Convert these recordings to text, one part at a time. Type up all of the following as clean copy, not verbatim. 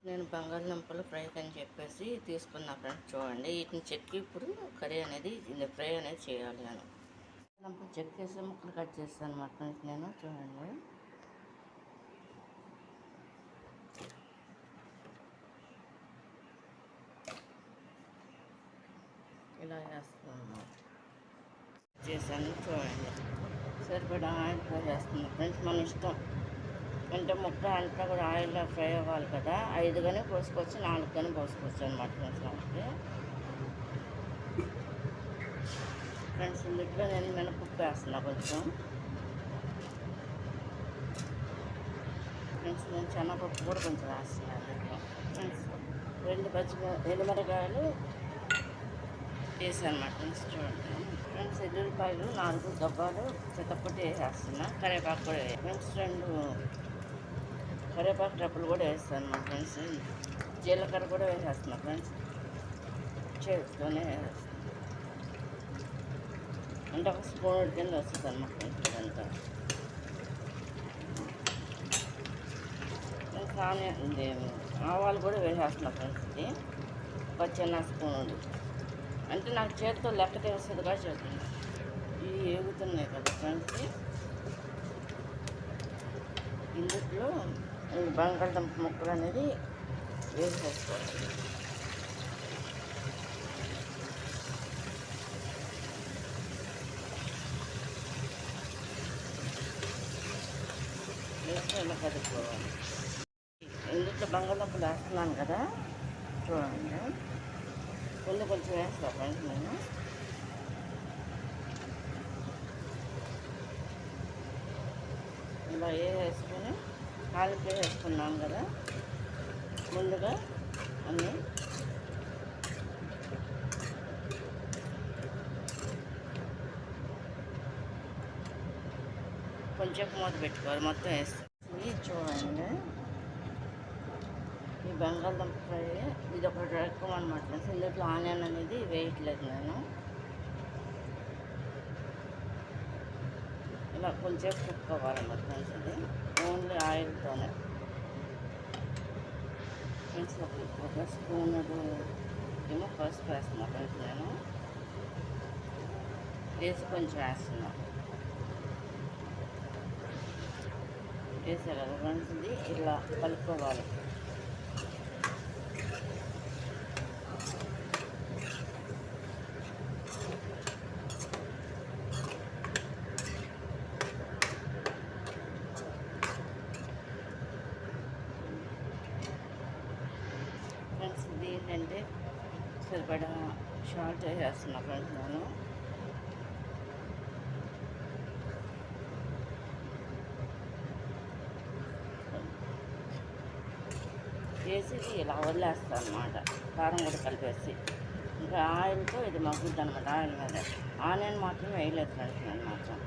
నేను బంగాళదుంపలు ఫ్రై అని చెప్పేసి తీసుకున్న ఫ్రెండ్స్, చూడండి వీటిని చెక్కి ఇప్పుడు కర్రీ అనేది ఫ్రై అనేది చేయాలి. నేను బంగాళదుంపలు చెక్కేసి ముక్కలు కట్ చేస్తాను అన్నమాట ఫ్రెండ్స్. నేను చూడండి ఇలా వేస్తున్నాను, చేశాను. చూడండి సరిపడా ఆయిల్ ఫ్రై చేస్తుంది ఫ్రెండ్స్, మన ఇష్టం. అంటే ముక్క అంతా కూడా ఆయిల్లో ఫ్రై అవ్వాలి కదా, 5 కానీ పోసుకోవచ్చు, 4 కానీ పోసుకోవచ్చు అనమాట ఫ్రెండ్స్. మనకి ఫ్రెండ్స్ ఇందులో నేను మినపప్పు వేస్తున్నా కొంచెం. ఫ్రెండ్స్ నేను శనగపప్పు కూడా కొంచెం వేస్తున్నాను దీంట్లో. ఫ్రెండ్స్ 2 మిరపకాయలు వేసాను అన్నమాట ఫ్రెండ్స్. చూడండి ఫ్రెండ్స్, ఎల్లుల్లిపాయలు 4 దబ్బాలు చితప్పటి వేసేస్తున్నా. కరివేపాకు కూడా ఫ్రెండ్స్ 2 కరివేపాకు డబ్బులు కూడా వేస్తాను అన్నమాట ఫ్రెండ్స్. జీలకర్ర కూడా వేసేస్తున్నా ఫ్రెండ్స్, చేతితోనే వేసేస్తాను. అంటే ఒక స్పూన్ కింద వస్తుంది అన్నమాట ఫ్రెండ్స్. ఇదంతా ఆవాలు కూడా వేసేస్తున్నా ఫ్రెండ్స్. ఇది ఒక చిన్న స్పూన్, అంటే నాకు చేతితో లెక్క తెలుస్తుందిగా చెప్తున్నా. ఇవి ఏగుతున్నాయి కదా ఫ్రెండ్స్, ఇందులో బంగాళదుంప ముక్కలు అనేది వేసేసుకోవాలి. వేసి ఇలా కదుపుకోవాలి. ఇందులో బంగాళదుంపలు వేస్తున్నాను కదా, చూడండి కొంచెం వేస్తాను ఫ్రెండ్స్. నేను ఇలా వేసుకొని కాలికి వేసుకున్నాం కదా ముందుగా అన్నీ. కొంచెం మూత పెట్టుకోవాలి, మొత్తం వేస్తాం. చూడండి ఈ బంగాళదుంప ఫ్రై ఇది ఒక రకం అనమాట. ఇందులో ఆనియన్ అనేది వేయట్లేదు నేను. ఇలా కొంచెం కుక్ అవ్వాలన్నమాట ఫ్రెండ్స్. ఇది ఓన్లీ ఆయిల్తోనే ఫ్రెండ్స్. ఒక స్పూన్ ఏమో పసుపు వేస్తున్నా ఫ్రెండ్స్. నేను వేసి కొంచెం వేస్తున్నా. వేసా కదా ఫ్రెండ్స్, ఇది ఇలా కలుపుకోవాలి. ఫ్రెండ్స్ ఇది ఏంటంటే సరిపడా షార్ట్ వేసేస్తున్నా ఫ్రెండ్స్. నేను వేసి ఇలా వదిలేస్తాను అన్నమాట, కారం కూడా కలిపేసి. ఇంకా ఆయిల్తో ఇది మగ్గుద్ది అనమాట. ఆయిల్ మీద ఆనియన్ మాత్రం వేయలేదు ఫ్రెండ్స్. నేను మాత్రం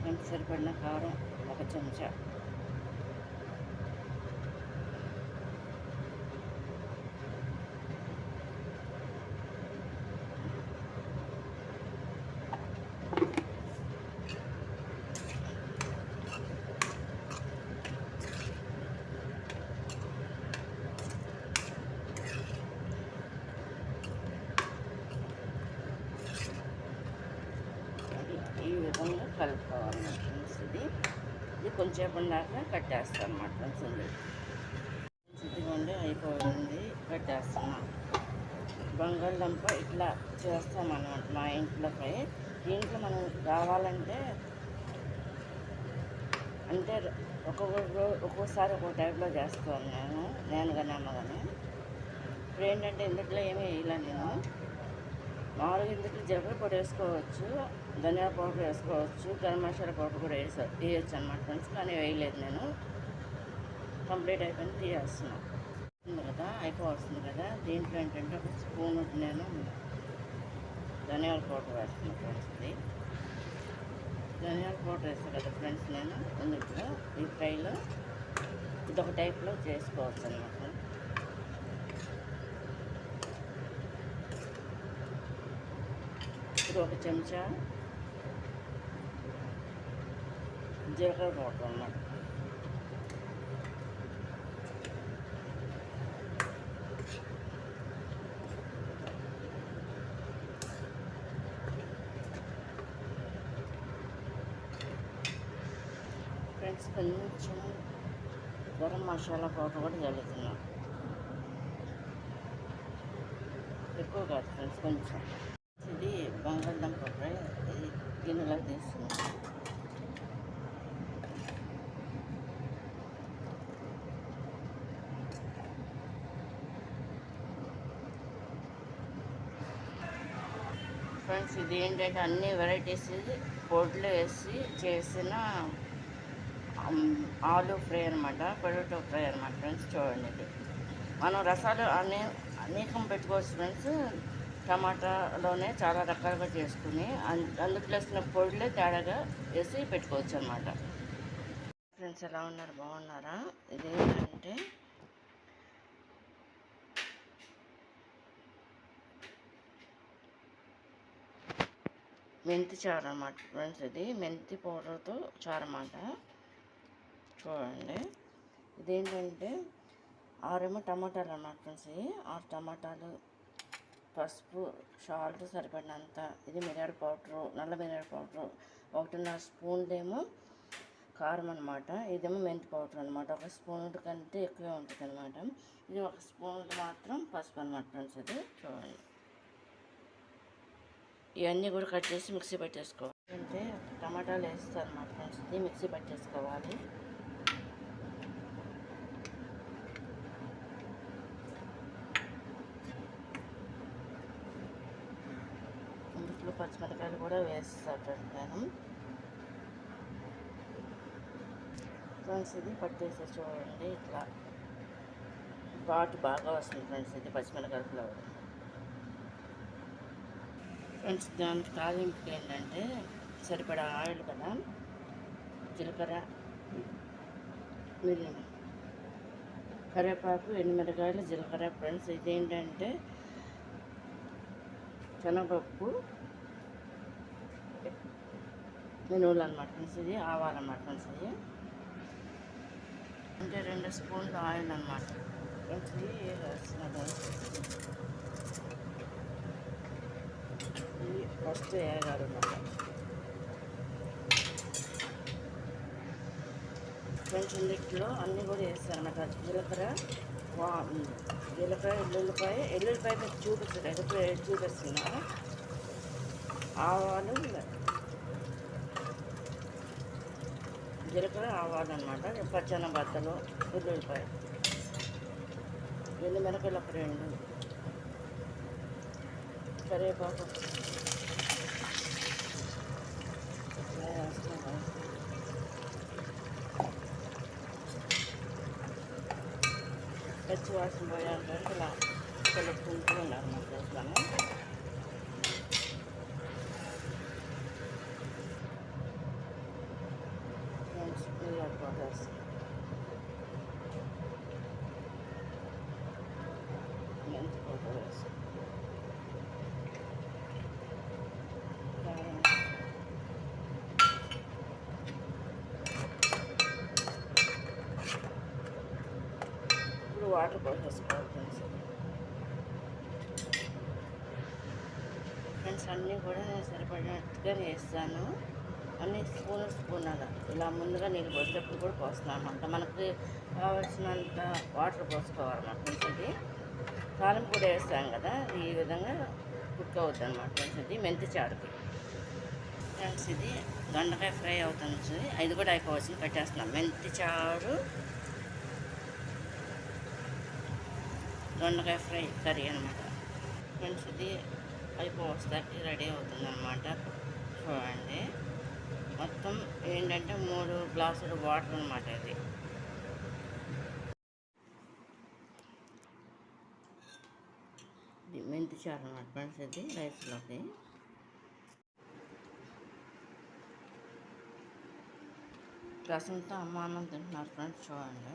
ఫ్రెండ్స్ సరిపడిన కారం 1 చెంచా, ఈ విధంగా కలుపుకోవాలి ఫ్రెండ్స్. ఇది కొంచెం దాకా కట్టేస్తాను అన్నమాట ఫ్రెండ్స్. ఇదిగోండి అయిపోయింది, కట్టేస్తున్నా. బంగాళదుంప ఇట్లా చేస్తామన్నమాట మా ఇంట్లో ఫ్రై. దీంట్లో మనం కావాలంటే అంటే ఒక్కొక్కసారి ఒక్కొక్క టైప్లో చేస్తాను నేను కానీ అమ్మ కానీ. ఇప్పుడు ఏంటంటే ఇందులో ఏమీ వేయలే నేను. మామూలుగా ఇందులో జీలకర్ర పొడి వేసుకోవచ్చు, ధనియాల పౌడర్ వేసుకోవచ్చు, గరం మసాలా పౌడర్ కూడా వేయచ్చు అనమాట ఫ్రెండ్స్. కానీ వేయలేదు నేను. కంప్లీట్ అయిపోయింది, తీసేస్తున్నాను కదా, అయిపోవస్తుంది కదా. దీంట్లో ఏంటంటే ఒక స్పూన్ నేను ధనియాల పౌడర్ వేస్తున్నాను ఫ్రెండ్స్. ఇది ధనియాల పౌడర్ వేస్తాను కదా ఫ్రెండ్స్. నేను ఇందులో ఈ ఫ్రైలో ఇదొక టైప్లో చేసుకోవచ్చు అనమాట. ఇప్పుడు 1 చెంచా జీలకర్ర పౌడర్ అన్నమాట. ఫ్రెండ్స్ కొంచెం గరం మసాలా పౌడర్ కూడా జల్లుతున్నాం. ఎక్కువ కాదు ఫ్రెండ్స్, కొంచెం. ఇది బంగాళదుంప ఫ్రై, ఇది గిన్నెలో తీసుకున్నాం. ఫ్రెండ్స్ ఇది ఏంటంటే అన్ని వెరైటీస్ పొడిలో వేసి చేసిన ఆలు ఫ్రై అనమాట, పొటాటో ఫ్రై అనమాట ఫ్రెండ్స్. చూడండి, ఇది మనం రసాలు అనేకం పెట్టుకోవచ్చు ఫ్రెండ్స్. టమాటాలోనే చాలా రకాలుగా చేసుకుని అందుకు వేసిన పొడిలే తేడాగా వేసి పెట్టుకోవచ్చు అనమాట. ఫ్రెండ్స్ ఎలా ఉన్నారు, బాగున్నారా? ఇదేంటంటే మెంతి చారు అన్నమాట ఫ్రెండ్స్. ఇది మెంతి పౌడర్తో చారు అన్నమాట. చూడండి, ఇదేంటంటే 6 టమాటాలు అన్నమాట ఫ్రెండ్స్. ఇవి 6 టమాటాలు, పసుపు, సాల్ట్ సరిపడినంత, ఇది మిరియాల పౌడరు, నల్ల మిరియాల పౌడరు, 1.5 స్పూన్లేమో కారం అనమాట. ఇదేమో మెంతి పౌడర్ అనమాట. 1 స్పూన్ కంటే ఎక్కువే ఉంటుంది అనమాట. ఇది 1 స్పూన్ మాత్రం పసుపు అనమాట ఫ్రెండ్స్. ఇది చూడండి, ఇవన్నీ కూడా కట్ చేసి మిక్సీ పట్టేసుకోవాలి. అంటే టమాటాలు వేస్తారు అన్నమాట ఫ్రెండ్స్. ఇది మిక్సీ పట్టేసుకోవాలి. ఇందులో పచ్చిమిరకాయలు కూడా వేస్తారు నేను ఫ్రెండ్స్. ఇది పట్టేసి చూడండి, ఇట్లా ఘాటు బాగా వస్తుంది ఫ్రెండ్స్. ఇది పచ్చిమిరకాయల ఫ్లేవర్ ఫ్రెండ్స్. దానికి తాలింపుకి ఏంటంటే సరిపడా ఆయిల్ కదా, జీలకర్ర, మిరియం, కరివేపాకు, ఎండుమిరకాయలు, జీలకర్ర ఫ్రెండ్స్. ఇదేంటంటే శనగపప్పు, మినువులు అనమాట ఫ్రెండ్స్. ఇది ఆవాలన్నమాట ఫ్రెండ్స్. ఇది అంటే 2 స్పూన్లు ఆయిల్ అనమాట ఫ్రెండ్స్. ఇది వేస్తున్నారు. ఇది ఫస్ట్ వేగాలి అన్నమాట ఫ్రెండ్స్. ఇందులో అన్నీ కూడా వేస్తాను అన్నమాట. జీలకర్ర, ఎల్లుల్లిపాయ మీకు చూపిస్తుంది, ఎప్పుడు చూపిస్తున్నా. ఆవాలు, జీలకర్ర, ఆవాలు అనమాట. పచ్చనబద్దలు, ఎల్లుల్లిపాయ, ఎండుమిరపకాయలు ఒక 2, కరివేపాకు పచ్చి వాసన పోయాలంటే ఇలా కలుపుకుంటూ ఉన్నారు మన చేస్తాను. ఫ్రెండ్స్ మిరియాల పౌడర్ వేస్తాను, మెంతి పౌడర్ వేస్తాను, వాటర్ పోసేసుకోవాలి ఫ్రెండ్స్. ఫ్రెండ్స్ అన్నీ కూడా సరిపడినట్టుగా వేస్తాను. అన్నీ స్పూన్ అలా ఇలా ముందుగా నీళ్ళు పోసేటప్పుడు కూడా పోస్తున్నాను అనమాట. మనకి కావాల్సినంత వాటర్ పోసుకోవాలన్నమాట ఫ్రెండ్స్. ఇది తాలింపు కూడా వేస్తాం కదా, ఈ విధంగా కుక్ అవుతుంది అనమాట ఫ్రెండ్స్. ఇది మెంతి చారుకి ఫ్రెండ్స్. ఇది దొండకాయ ఫ్రై అవుతుంది. ఇది కూడా అయిపోవచ్చు, పెట్టేస్తున్నాం. మెంతి చారు, దొండకాయ ఫ్రై కర్రీ అనమాట ఫ్రెండ్స్. ఇది అయిపోవస్తాకి రెడీ అవుతుంది అనమాట. చూడండి, మొత్తం ఏంటంటే 3 గ్లాసులు వాటర్ అనమాట. ఇది మెంతి చారు అనమాట ఫ్రెండ్స్. ఇది రైస్లోకి రసంతో అమ్మానం తింటున్నారు ఫ్రెండ్స్. చూడండి,